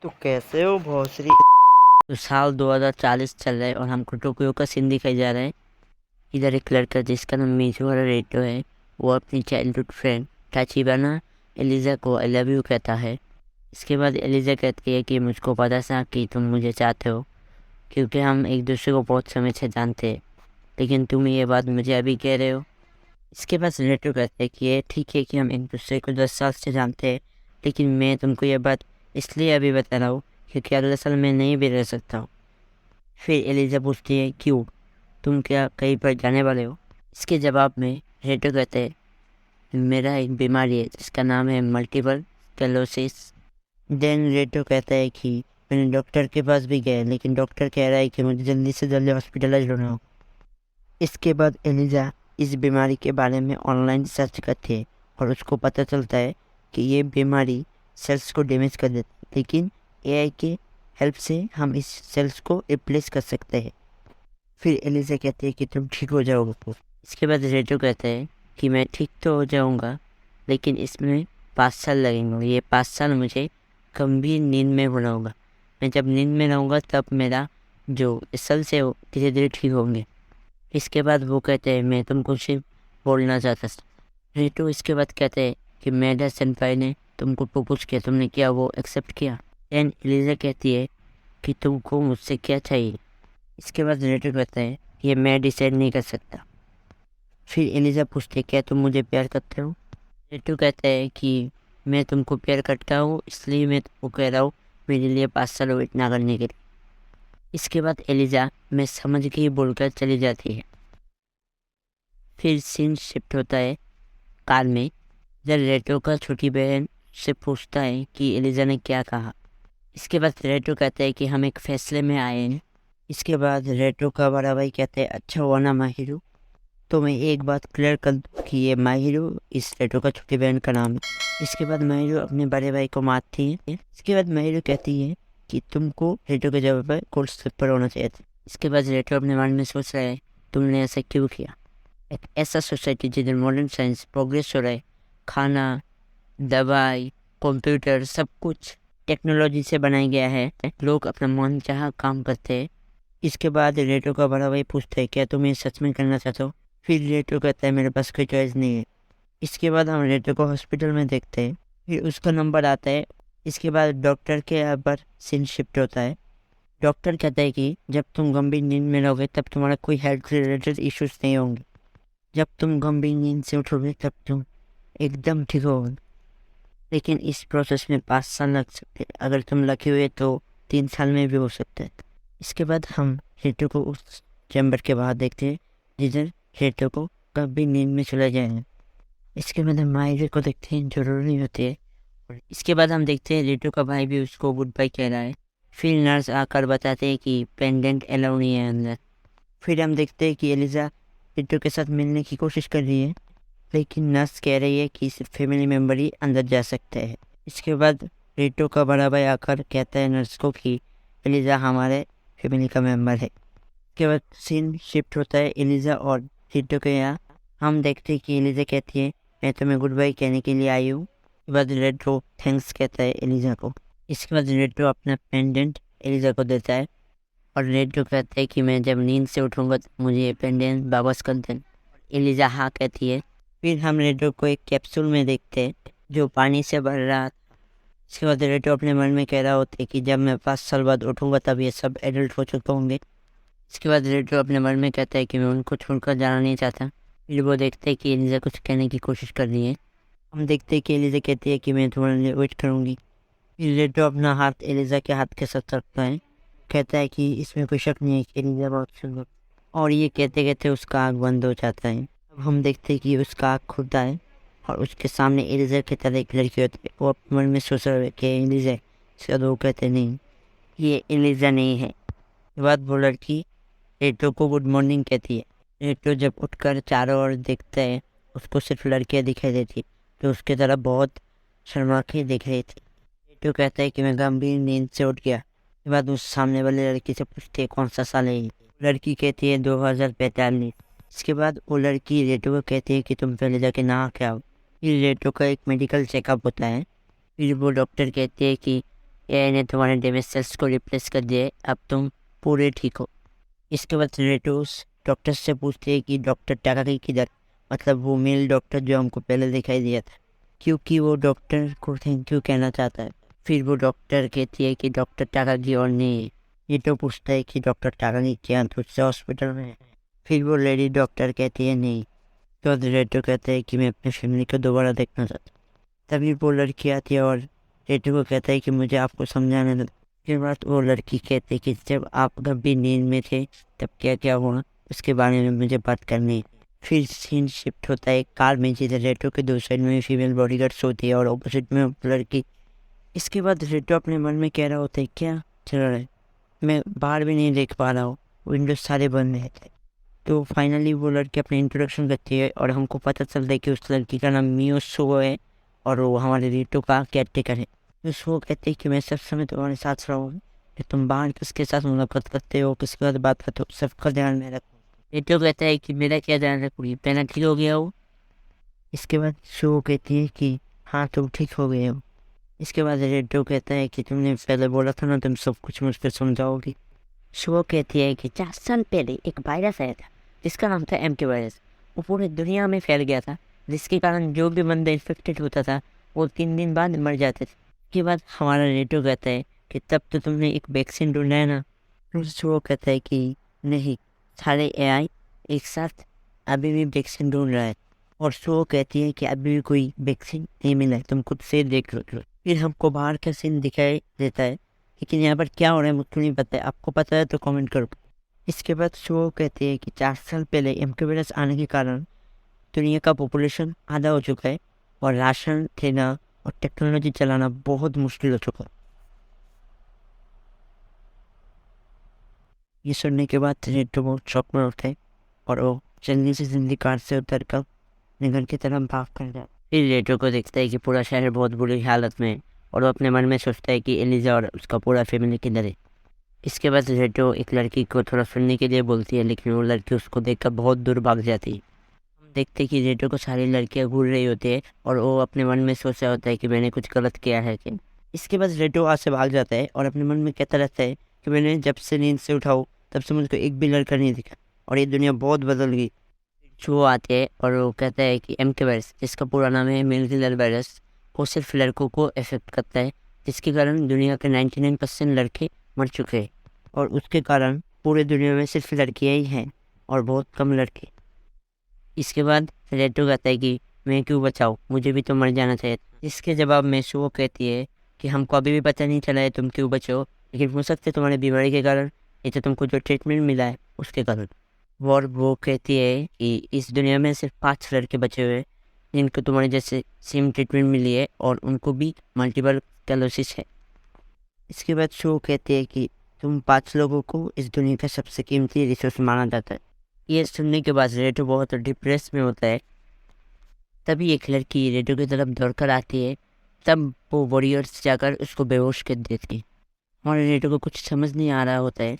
तो कैसे हो भोसरी। तो साल 2040 चल रहा है और हमको टोक्यो का सीन दिखाई जा रहा है। इधर एक लड़का जिसका नाम मिजुहारा रेटो है, वो अपनी चाइल्डहुड फ्रेंड टाचिबाना एलिजा को आई लव यू कहता है। इसके बाद एलिजा कहती है कि मुझको पता था कि तुम मुझे चाहते हो, क्योंकि हम एक दूसरे को बहुत समय से जानते हैं, लेकिन तुम ये बात मुझे अभी कह रहे हो। इसके बाद रेटो कहते हैं कि ये ठीक है कि हम एक दूसरे को 10 साल से जानते हैं, लेकिन मैं तुमको ये बात इसलिए अभी बता रहा हूँ क्योंकि अगले साल मैं नहीं भी रह सकता हूँ। फिर एलिजा पूछती है क्यों, तुम क्या कहीं पर जाने वाले हो? इसके जवाब में रेटो कहते हैं मेरा एक बीमारी है जिसका नाम है मल्टीपल स्क्लेरोसिस। देन रेटो कहता है कि मैंने डॉक्टर के पास भी गया, लेकिन डॉक्टर कह रहा है कि मुझे जल्दी से जल्दी हॉस्पिटलाइज होना हो। इसके बाद एलिजा इस बीमारी के बारे में ऑनलाइन सर्च करती है और उसको पता चलता है कि ये बीमारी सेल्स को डैमेज कर देती है, लेकिन एआई के हेल्प से हम इस सेल्स को रिप्लेस कर सकते हैं। फिर एलिजा कहती है कि तुम ठीक हो जाओगे। इसके बाद रेटो कहता है कि मैं ठीक तो हो जाऊंगा, लेकिन इसमें 5 साल लगेंगे। ये 5 साल मुझे गंभीर नींद में बुलाऊंगा। मैं जब नींद में रहूँगा तब मेरा जो सेल्स है वो धीरे धीरे ठीक होंगे। इसके बाद वो कहते हैं मैं तुमको सिर्फ बोलना चाहता था। रेटो इसके बाद कहते हैं कि मेडा सेनपाई ने तुमको प्रपोज किया, तुमने क्या वो एक्सेप्ट किया? एंड एलिजा कहती है कि तुमको मुझसे क्या चाहिए? इसके बाद रेटो कहता है ये मैं डिसाइड नहीं कर सकता। फिर एलिजा पूछती है क्या तुम मुझे प्यार करते हो? रेटो कहता है कि मैं तुमको प्यार करता हूँ, इसलिए मैं तुमको कह रहा हूँ मेरे लिए 5 साल वेट ना करने के लिए। इसके बाद एलिजा मैं समझ के ही बोलकर चली जाती है। फिर सीन शिफ्ट होता है कार में, जब रेटो का छोटी बहन से पूछता है कि एलिजा ने क्या कहा। इसके बाद रेटो कहता है कि हम एक फैसले में आए हैं। इसके बाद रेटो का बड़ा भाई कहते हैं अच्छा हुआ ना माहिरू, तो मैं एक बात क्लियर कर दूं कि ये माहिरू इस रेटो का छोटी बहन का नाम है। इसके बाद माहिरू अपने बड़े भाई को मारती है। इसके बाद माहिरू कहती है कि तुमको रेटो के जगह पर कोल्ड स्लीपर होना चाहिए था। इसके बाद रेटो अपने मन में सोच रहा है तुमने ऐसा क्यों किया। एक ऐसा सोसाइटी जिधर मॉडर्न साइंस प्रोग्रेस हो रहा है, खाना, दवाई, कंप्यूटर सब कुछ टेक्नोलॉजी से बनाया गया है, लोग अपना मन चाहा काम करते हैं। इसके बाद रेटो का बड़ा भाई पूछता है क्या तुम ये सच में करना चाहते हो? फिर रेटो कहता है मेरे पास कोई चॉइस नहीं है। इसके बाद हम रेटो को हॉस्पिटल में देखते हैं, फिर उसका नंबर आता है। इसके बाद डॉक्टर के यहाँ पर सीन शिफ्ट होता है। डॉक्टर कहता है कि जब तुम गंभीर नींद में रहोगे तब तुम्हारा कोई हेल्थ रिलेटेड इश्यूज नहीं होंगे। जब तुम गंभीर नींद से उठोगे तब तुम एकदम ठीक होगे, लेकिन इस प्रोसेस में 5 साल लग सकते हैं। अगर तुम लकी हुए तो 3 साल में भी हो सकता है। इसके बाद हम हेटो को उस चैम्बर के बाहर देखते हैं जिधर हेटो को कभी नींद में चले जाए। इसके बाद हम माहिर को देखते हैं जो रो रही होती है, और इसके बाद हम देखते हैं रेटो का भाई भी उसको गुड बाय कह रहा है। फिर नर्स आकर बताते हैं कि पेंडेंट अलाउ नहीं है अंदर। फिर हम देखते हैं कि एलिजा रेटो के साथ मिलने की कोशिश कर रही है, लेकिन नर्स कह रही है कि सिर्फ फैमिली मेम्बर ही अंदर जा सकते हैं। इसके बाद रेटो का बड़ा भाई आकर कहता है नर्स को कि एलिजा हमारे फैमिली का मेम्बर है। इसके बाद सीन शिफ्ट होता है एलिजा और रेटो के यहाँ। हम देखते हैं कि एलिजा कहती है मैं तुम्हें गुड बाय कहने के लिए आई हूँ। इसके बाद रेटो थैंक्स कहता है एलिजा को। इसके बाद रेटो अपना पेंडेंट एलिजा को देता है, और रेटो कहता है कि मैं जब नींद से उठूँगा तो मुझे ये पेंडेंट वापस कर देना। एलिजा हाँ कहती है। फिर हम रेटो को एक कैप्सूल में देखते हैं जो पानी से भर रहा। इसके बाद रेटो अपने मन में कह रहा होता है कि जब मैं 5 साल बाद उठूँगा तब ये सब एडल्ट हो चुके होंगे। इसके बाद रेटो अपने मन में कहता है कि मैं उनको छोड़कर जाना नहीं चाहता। फिर वो देखते हैं कि एलिजा कुछ कहने की कोशिश कर रही है। हम देखते हैं कि एलिजा कहती है कि मैं तुम्हारे लिए वेट करूँगी। फिर रेटो अपना हाथ एलिजा के हाथ के साथ रखता है, कहता है कि इसमें कोई शक नहीं है कि एलिजा बहुत सुंदर। और ये कहते कहते उसका आँख बंद हो जाता है। अब हम देखते हैं कि उसका आँख खुलता है और उसके सामने एलिजा की तरह एक लड़की होती है। वो अपने मन में सोच रहा है कि एलिजा, शायद वो कहते नहीं ये एलिजा नहीं है। के बाद वो लड़की रेटो को गुड मॉर्निंग कहती है। रेटो जब उठकर चारों ओर देखता है उसको सिर्फ लड़कियां दिखाई देती है जो उसकी तरफ बहुत शर्मा के देख रही थी। रेटो कहता है कि मैं गंभीर नींद से उठ गया। के बाद उस सामने वाली लड़की से पूछते है कौन सा साल है ये? लड़की कहती है 2045। इसके बाद वो लड़की रेटो को कहती है कि तुम पहले जाके नहा के आओ। फिर रेटो का एक मेडिकल चेकअप होता है। फिर वो डॉक्टर कहते हैं कि एआई ने तुम्हारे डैमेज सेल्स को रिप्लेस कर दिए, अब तुम पूरे ठीक हो। इसके बाद रेटोस डॉक्टर से पूछती है कि डॉक्टर टाकागी किधर, मतलब वो मेल डॉक्टर जो हमको पहले दिखाई दिया था, क्योंकि वो डॉक्टर को थैंक यू कहना चाहता है। फिर वो डॉक्टर कहती है कि डॉक्टर टाकागी और नहीं है। ये तो पूछता है कि डॉक्टर टाकागी क्या दूसरे हॉस्पिटल में है। फिर वो लेडी डॉक्टर कहती है नहीं। तो रेटो कहता है कि मैं अपनी फैमिली को दोबारा देखना चाहता हूँ। तभी वो लड़की आती है और रेटो को कहता है कि मुझे आपको समझाने दो। फिर बाद वो लड़की कहती है कि जब आप गंभीर नींद में थे तब क्या क्या हुआ उसके बारे में मुझे बात करनी है। फिर सीन शिफ्ट होता है कार में, जिधर रेटो के दो साइड में फीमेल बॉडीगार्ड्स होती है और ऑपोजिट में लड़की। इसके बाद रेटो अपने मन में कह रहा होता है क्या चल रहा है, मैं बाहर भी नहीं देख पा रहा हूँ, विंडोज सारे बंद है। तो फाइनली वो लड़की अपनी इंट्रोडक्शन करती है और हमको पता चलता है कि उस लड़की का नाम मियो सो है और वो हमारे रेटो का केयरटेकर है। तो सो कहते हैं कि मैं सब समय तुम्हारे साथ रहूँगी, कि तुम बाहर किसके साथ मुलाकात करते हो, किसके साथ बात करते हो, सबका ध्यान में रखो। रेटो कहता है कि मेरा क्या ध्यान रखूँगी, पहना ठीक हो गया हो। इसके बाद शो कहती है कि हाँ तुम ठीक हो गए हो। इसके बाद रेटो कहता है कि तुमने पहले बोला था ना तुम सब कुछ मुझ पर समझाओगी। शो कहती है कि 4 साल पहले एक वायरस आया था जिसका नाम था MK वायरस। वो पूरे दुनिया में फैल गया था, जिसके कारण जो भी बंदा इन्फेक्टेड होता था वो 3 दिन बाद मर जाते थे। उसके बाद हमारा रेटो कहता है कि तब तो तुमने एक वैक्सीन ढूंढा है ना। तो शो कहता है कि नहीं, सारे AI एक साथ अभी भी वैक्सीन ढूंढ रहा है। और शो कहती है कि अभी भी कोई वैक्सीन नहीं मिला है, तुम खुद से देख लो। फिर हमको बाहर का सीन दिखाई देता है, लेकिन यहाँ पर क्या हो रहा है मुझको नहीं पता है, आपको पता है तो कमेंट करो। इसके बाद शो कहते हैं कि 4 साल पहले MK वायरस आने के कारण दुनिया का पॉपुलेशन आधा हो चुका है और राशन देना और टेक्नोलॉजी चलाना बहुत मुश्किल हो चुका है। ये सुनने के बाद रेटो बहुत शॉक में उठे और वो जल्दी से जिंदगी कार से उतर कर घर की तरफ भाग कर जाए। फिर रेटो को देखता है कि पूरा शहर बहुत बुरी हालत में है और वो अपने मन में सोचता है कि एलिजा और उसका पूरा फैमिली किधर है। इसके बाद रेटो एक लड़की को थोड़ा सुनने के लिए बोलती है, लेकिन वो लड़की उसको देखकर बहुत दूर भाग जाती है। हम देखते हैं कि रेटो को सारी लड़कियां घूर रही होती है और वो अपने मन में सोच रहा होता है कि मैंने कुछ गलत किया है कि। इसके बाद रेटो वहाँ से भाग जाता है और अपने मन में कहता रहता है कि मैंने जब से नींद से उठाऊँ तब से मुझको एक भी लड़का नहीं दिखा और ये दुनिया बहुत बदल गई। जो आते हैं और वो कहता है कि MK वायरस, जिसका पूरा नाम है मेल किलर वायरस, वो सिर्फ लड़कों को इफेक्ट करता है, जिसके कारण दुनिया के 99% लड़के मर चुके हैं और उसके कारण पूरे दुनिया में सिर्फ लड़कियां ही हैं और बहुत कम लड़के। इसके बाद रेटो कहता है कि मैं क्यों बचाऊँ, मुझे भी तो मर जाना चाहिए। इसके जवाब में शो कहती है कि हमको अभी भी पता नहीं चला है तुम क्यों बचो, लेकिन हो सकता है तुम्हारी बीमारी के कारण, ये तो तुमको जो ट्रीटमेंट मिला है उसके कारण। और वो कहती है कि इस दुनिया में सिर्फ 5 लड़के बचे हुए हैं जिनको तुम्हारे जैसे सेम ट्रीटमेंट मिली है और उनको भी मल्टीपल स्क्लेरोसिस है। इसके बाद शो कहते हैं कि तुम 5 लोगों को इस दुनिया का सबसे कीमती रिसोर्स माना जाता है। ये सुनने के बाद रेटो बहुत डिप्रेस में होता है। तभी एक लड़की रेटो की तरफ दौड़कर आती है, तब वो वॉरियर्स जाकर उसको बेहोश कर देती है और रेटो को कुछ समझ नहीं आ रहा होता है।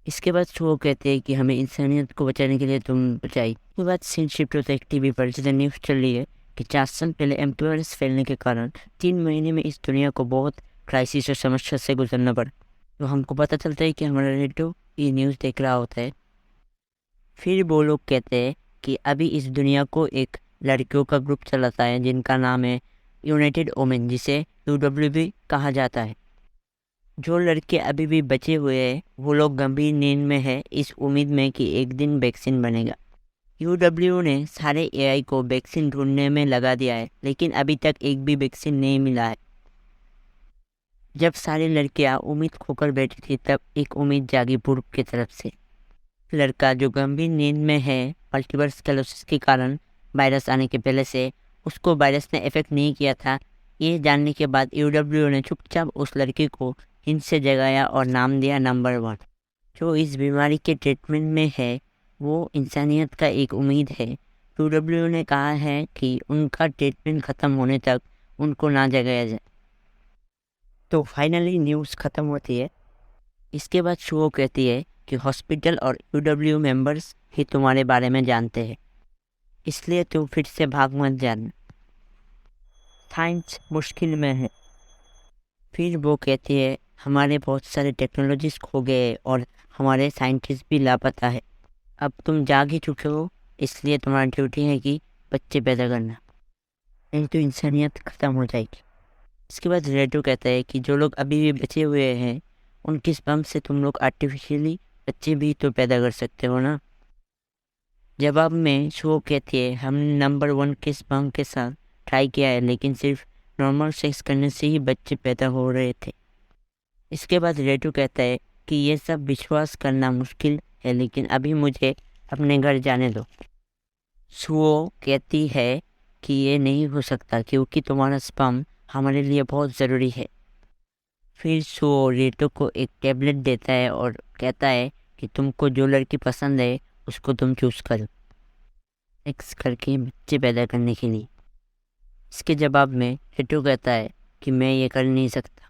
इसके बाद शो कहते हैं कि हमें इंसानियत को बचाने के लिए तुम बचाई। उसके बाद सीन शिफ्ट होता है एक टीवी पर, जिधर न्यूज़ चल रही है कि 4 साल पहले MK वायरस फैलने के कारण 3 महीने में इस दुनिया को बहुत क्राइसिस और समस्या से गुजरना पड़ा। तो हमको पता चलता है कि हमारा रेडियो ये न्यूज़ देख रहा होता है। फिर वो लोग कहते हैं कि अभी इस दुनिया को एक लड़कियों का ग्रुप चलाता है जिनका नाम है यूनाइटेड वुमेन, जिसे UWB कहा जाता है। जो लड़के अभी भी बचे हुए हैं वो लोग गंभीर नींद में है, इस उम्मीद में कि एक दिन वैक्सीन बनेगा। UW ने सारे AI को वैक्सीन ढूंढने में लगा दिया है, लेकिन अभी तक एक भी वैक्सीन नहीं मिला है। जब सारी लड़कियां उम्मीद खोकर बैठी थी तब एक उम्मीद जागी पूर्व की तरफ से। लड़का जो गंभीर नींद में है मल्टीपल स्क्लेरोसिस के कारण वायरस आने के पहले से, उसको वायरस ने इफेक्ट नहीं किया था। ये जानने के बाद UW ने चुपचाप उस लड़के को हिंद से जगाया और नाम दिया नंबर 1। जो इस बीमारी के ट्रीटमेंट में है वो इंसानियत का एक उम्मीद है। UW ने कहा है कि उनका ट्रीटमेंट ख़त्म होने तक उनको ना जगाया जाए। तो फाइनली न्यूज़ ख़त्म होती है। इसके बाद शो कहती है कि हॉस्पिटल और UW मेंबर्स ही तुम्हारे बारे में जानते हैं, इसलिए तुम फिर से भाग मत जाना, साइंस मुश्किल में है। फिर वो कहती है हमारे बहुत सारे टेक्नोलॉजीज खो गए और हमारे साइंटिस्ट भी लापता है। अब तुम जाग ही चुके हो, इसलिए तुम्हारी ड्यूटी है कि बच्चे पैदा करना, नहीं तो इंसानियत ख़त्म हो जाएगी। इसके बाद रेटो कहता है कि जो लोग अभी भी बचे हुए हैं उनके स्पर्म से तुम लोग आर्टिफिशियली बच्चे भी तो पैदा कर सकते हो ना। जवाब में शो कहती है हमने नंबर 1 के स्पर्म के साथ ट्राई किया है, लेकिन सिर्फ नॉर्मल सेक्स करने से ही बच्चे पैदा हो रहे थे। इसके बाद रेटो कहता है कि ये सब विश्वास करना मुश्किल है, लेकिन अभी मुझे अपने घर जाने दो। सुओ कहती है कि ये नहीं हो सकता क्योंकि तुम्हारा स्पर्म हमारे लिए बहुत ज़रूरी है। फिर सुओ रेटो को एक टैबलेट देता है और कहता है कि तुमको जो लड़की पसंद है उसको तुम चूज़ करो सेक्स करके बच्चे पैदा करने के लिए। इसके जवाब में रेटो कहता है कि मैं ये कर नहीं सकता।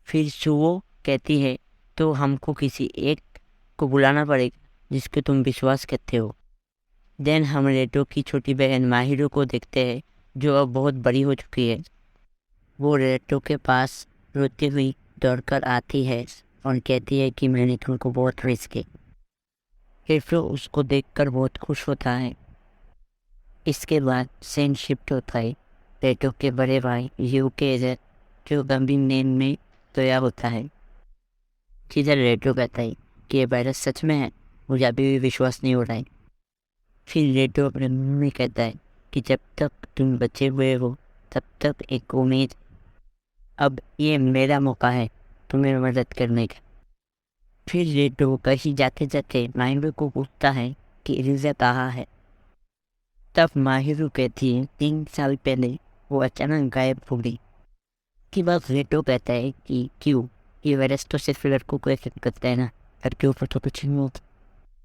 फिर सुओ कहती है तो हमको किसी एक को बुलाना पड़ेगा जिसको तुम विश्वास करते हो। देन हम रेटो की छोटी बहन माहिरो को देखते हैं जो अब बहुत बड़ी हो चुकी है। वो रेटो के पास रोती हुई दौड़कर आती है और कहती है कि मैंने तुमको बहुत मिस किया। रेटो उसको देखकर बहुत खुश होता है। इसके बाद सीन शिफ्ट होता है रेटो के बड़े भाई यूके जो गंभीर नींद में सोया होता है। जिधर रेटो कहता है कि ये वायरस सच में है, मुझे अभी भी विश्वास नहीं हो रहा है। फिर रेटो अपने मुंह में कहता है कि जब तक तुम बचे हुए हो तब तक एक उम्मीद, अब ये मेरा मौका है तुम्हें मदद करने का। फिर रेटो कहीं जाते जाते माहिरो को पूछता है कि एलिजा कहाँ है। तब माहिरो कहती है 3 साल पहले वो अचानक गायब हो गई। की बात रेटो कहता है कि क्यों, ये वायरस तो सिर्फ लड़कों को इफेक्ट करता है ना, लड़कियों पर तो कुछ नहीं होता।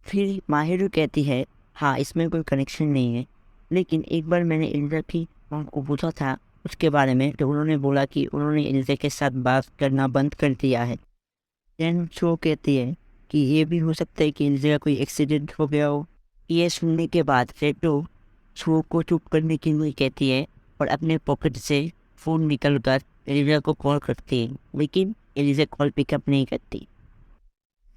फिर माहिरो कहती है हाँ इसमें कोई कनेक्शन नहीं है, लेकिन एक बार मैंने एलिजा की माँ को पूछा था उसके बारे में, तो उन्होंने बोला कि उन्होंने एलिजा के साथ बात करना बंद कर दिया है। देन शो कहती है कि ये भी हो सकता है कि एलिजा का कोई एक्सीडेंट हो गया हो। ये सुनने के बाद रेटो शो को चुप करने के लिए कहती है और अपने पॉकेट से फ़ोन निकल कर एलिजा को कॉल करती है, लेकिन एलिजा कॉल पिकअप नहीं करती।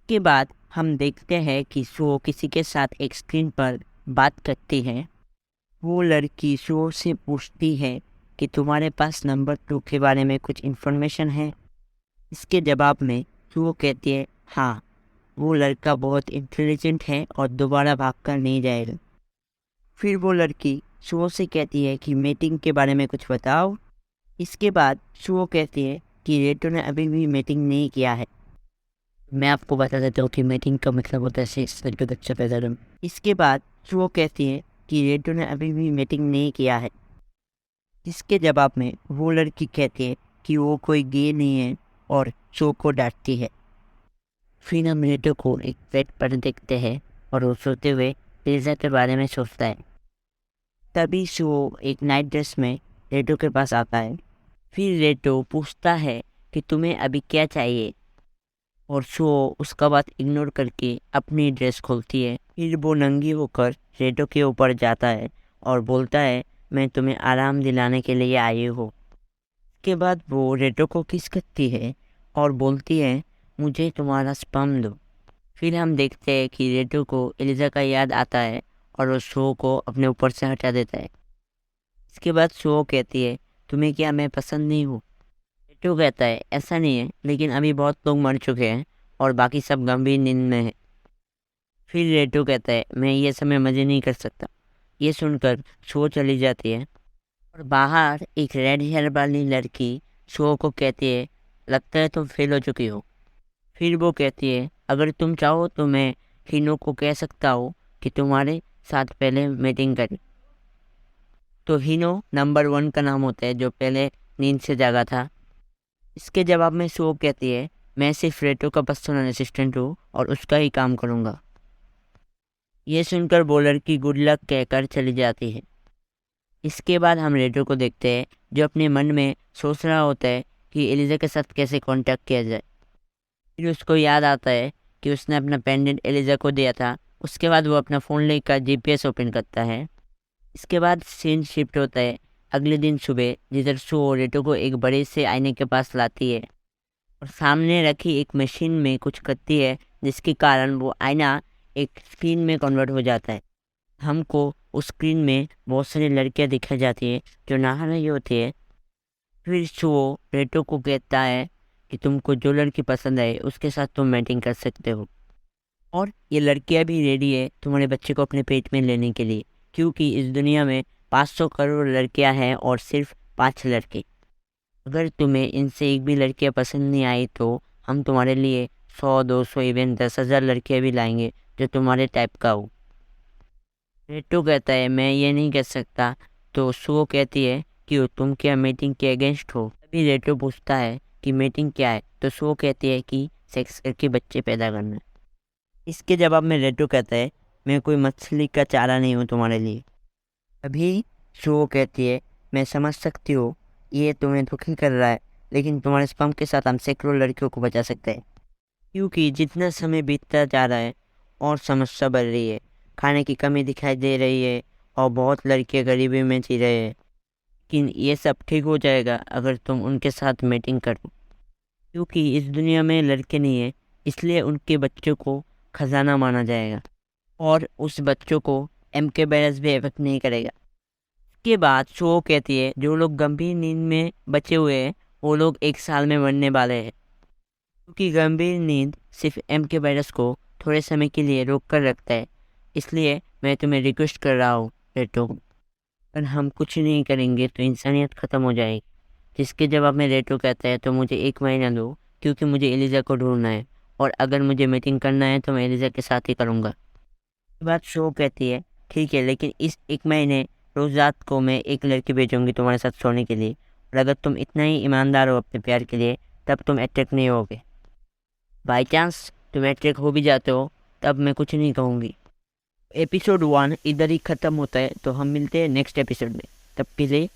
के बाद हम देखते हैं कि शो किसी के साथ एक स्क्रीन पर बात करती है। वो लड़की शो से पूछती है कि तुम्हारे पास नंबर 2 के बारे में कुछ इन्फॉर्मेशन है। इसके जवाब में शो कहती है हाँ, वो लड़का बहुत इंटेलिजेंट है और दोबारा भागकर नहीं जाएगा। फिर वो लड़की शो से कहती है कि मीटिंग के बारे में कुछ बताओ। इसके बाद शो कहती है कि रेटो ने अभी भी मीटिंग नहीं किया है। मैं आपको बता देता हूँ कि मीटिंग का मतलब होता है सेक्स करके बच्चा पैदा करना। इसके बाद शो कहती है कि रेटो ने अभी भी मीटिंग नहीं किया है। इसके जवाब में वो लड़की कहती है कि वो कोई गे नहीं है और शो को डांटती है। फिर हम रेटो को एक बेड पर देखते हैं और वो सोते हुए एलिजा के बारे में सोचता है। तभी शो एक नाइट ड्रेस में रेटो के पास आता है। फिर रेटो पूछता है कि तुम्हें अभी क्या चाहिए, और शो उसका बात इग्नोर करके अपनी ड्रेस खोलती है। फिर वो नंगी होकर रेटो के ऊपर जाता है और बोलता है मैं तुम्हें आराम दिलाने के लिए आई हूँ। इसके बाद वो रेटो को किस करती है और बोलती है मुझे तुम्हारा स्पर्म दो। फिर हम देखते हैं कि रेटो को एलिजा का याद आता है और वो शो को अपने ऊपर से हटा देता है। इसके बाद शो कहती है तुम्हें क्या मैं पसंद नहीं हूँ। रेटो कहता है ऐसा नहीं है, लेकिन अभी बहुत लोग मर चुके हैं और बाकी सब गंभीर नींद में है। फिर रेटो कहता है मैं ये समय मज़े नहीं कर सकता। ये सुनकर शो चली जाती है और बाहर एक रेड हेयर वाली लड़की शो को कहती है लगता है तुम फेल हो चुकी हो। फिर वो कहती है अगर तुम चाहो तो मैं हिनो को कह सकता हूँ कि तुम्हारे साथ पहले मीटिंग करें। तो हिनो नंबर 1 का नाम होता है जो पहले नींद से जागा था। इसके जवाब में शो कहती है मैं सिर्फ रेटो का पर्सनल असिस्टेंट हूँ और उसका ही काम करूँगा। ये सुनकर वो लड़की गुड लक कहकर चली जाती है। इसके बाद हम रेटो को देखते हैं जो अपने मन में सोच रहा होता है कि एलिजा के साथ कैसे कांटेक्ट किया जाए। फिर उसको याद आता है कि उसने अपना पेंडेंट एलिजा को दिया था। उसके बाद वो अपना फ़ोन लेकर जीपीएस ओपन करता है। इसके बाद सीन शिफ्ट होता है अगले दिन सुबह जिधर सो रेटो को एक बड़े से आईने के पास लाती है और सामने रखी एक मशीन में कुछ करती है, जिसके कारण वो आईना एक स्क्रीन में कन्वर्ट हो जाता है। हमको उस स्क्रीन में बहुत सारी लड़कियां दिखाई जाती है जो नहा रही होती है। फिर सो रेटो को कहता है कि तुमको जो लड़की पसंद है उसके साथ तुम मैटिंग कर सकते हो, और ये लड़कियां भी रेडी है तुम्हारे बच्चे को अपने पेट में लेने के लिए, क्योंकि इस दुनिया में 500 करोड़ लड़कियां हैं और सिर्फ 5 लड़के। अगर तुम्हें इनसे एक भी लड़कियां पसंद नहीं आई तो हम तुम्हारे लिए 100, 200, इवन 10,000 लड़कियां भी लाएंगे जो तुम्हारे टाइप का हो। रेटो कहता है मैं ये नहीं कह सकता, तो सो कहती है कि तुम क्या मीटिंग के अगेंस्ट हो। अभी रेटो पूछता है कि मीटिंग क्या है, तो सो कहती है कि सेक्स करके बच्चे पैदा करना। इसके जवाब में रेटो कहता है मैं कोई मछली का चारा नहीं हूँ तुम्हारे लिए। अभी सो कहती है मैं समझ सकती हूँ ये तुम्हें दुखी कर रहा है, लेकिन तुम्हारे स्पर्म के साथ हम सैकड़ों लड़कियों को बचा सकते हैं, क्योंकि जितना समय बीतता जा रहा है और समस्या बढ़ रही है, खाने की कमी दिखाई दे रही है और बहुत लड़के गरीबी में जी रहे हैं। लेकिन ये सब ठीक हो जाएगा अगर तुम उनके साथ मीटिंग करो, क्योंकि इस दुनिया में लड़के नहीं है, इसलिए उनके बच्चों को खजाना माना जाएगा और उस बच्चों को MK वायरस भी अफेक्ट नहीं करेगा। इसके बाद शो कहती है जो लोग गंभीर नींद में बचे हुए हैं वो लोग 1 साल में मरने वाले हैं, क्योंकि गंभीर नींद सिर्फ MK वायरस को थोड़े समय के लिए रोक कर रखता है। इसलिए मैं तुम्हें रिक्वेस्ट कर रहा हूँ रेटो, अगर हम कुछ नहीं करेंगे तो इंसानियत ख़त्म हो जाएगी। जिसके जवाब में रेटो कहता है तो मुझे 1 महीना दो, क्योंकि मुझे एलिजा को ढूंढना है, और अगर मुझे मीटिंग करना है तो मैं एलिजा के साथ ही करूँगा। इसके बाद शो कहती है ठीक है, लेकिन इस 1 महीने रोज़ रात को मैं एक लड़की भेजूंगी तुम्हारे साथ सोने के लिए, और अगर तुम इतना ही ईमानदार हो अपने प्यार के लिए तब तुम अट्रैक्ट नहीं होगे। बाई चांस तुम अट्रैक्ट हो भी जाते हो तब मैं कुछ नहीं कहूँगी। एपिसोड 1 इधर ही ख़त्म होता है, तो हम मिलते हैं नेक्स्ट एपिसोड में। तब के लिए